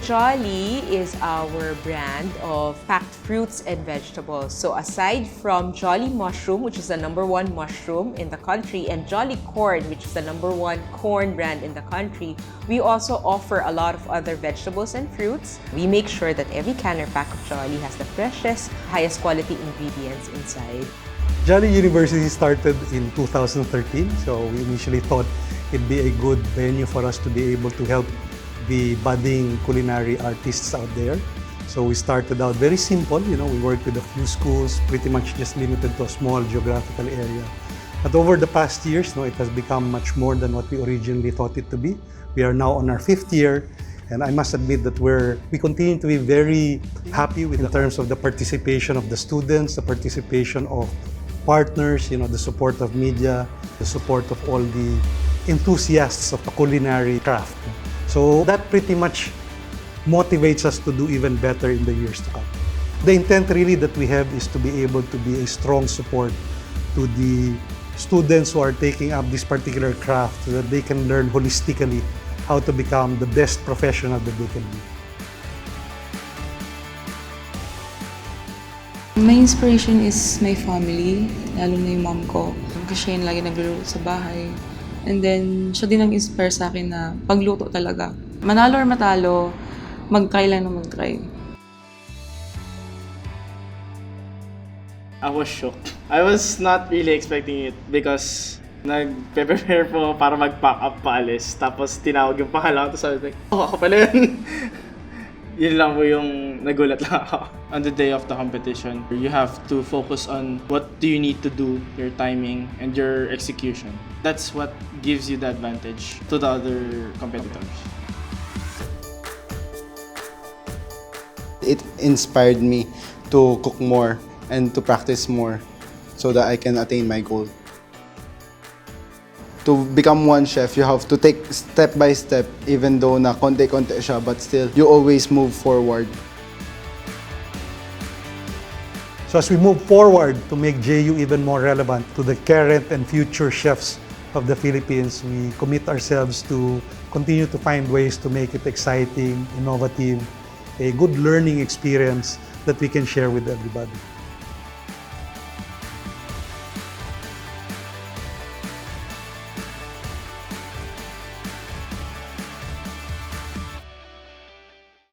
Jolly is our brand of packed fruits and vegetables. So aside from Jolly Mushroom, which is the #1 mushroom in the country, and Jolly Corn, which is the #1 corn brand in the country, we also offer a lot of other vegetables and fruits. We make sure that every can or pack of Jolly has the freshest, highest quality ingredients inside. Jolly University started in 2013, so we initially thought it'd be a good venue for us to be able to help the budding culinary artists out there. So we started out very simple, we worked with a few schools, pretty much just limited to a small geographical area. But over the past years, it has become much more than what we originally thought it to be. We are now on our 5th year, and I must admit that we continue to be very happy in terms of the participation of the students, the participation of partners, the support of media, the support of all the enthusiasts of the culinary craft. So that pretty much motivates us to do even better in the years to come. The intent really that we have is to be able to be a strong support to the students who are taking up this particular craft so that they can learn holistically how to become the best professional that they can be. My inspiration is my family, lalo na yung mom ko. Kasi siya yung lagi nagluluto sa bahay. And then, siya din nag-inspire sa akin na pagluto talaga. Manalo or matalo, mag-try lang na mag-try. I was shocked. I was not really expecting it because nag-prepare po para mag-pack up paalis. Tapos tinawag yung pangalan ko, tapos sabi ko, ako pala yun. Yun lang po yung nagulat lang ako. On the day of the competition, you have to focus on what do you need to do, your timing, and your execution. That's what gives you the advantage to the other competitors. It inspired me to cook more and to practice more so that I can attain my goal. To become one chef, you have to take step by step, even though na konti-konti siya, but still, you always move forward. So as we move forward to make JU even more relevant to the current and future chefs of the Philippines, we commit ourselves to continue to find ways to make it exciting, innovative, a good learning experience that we can share with everybody.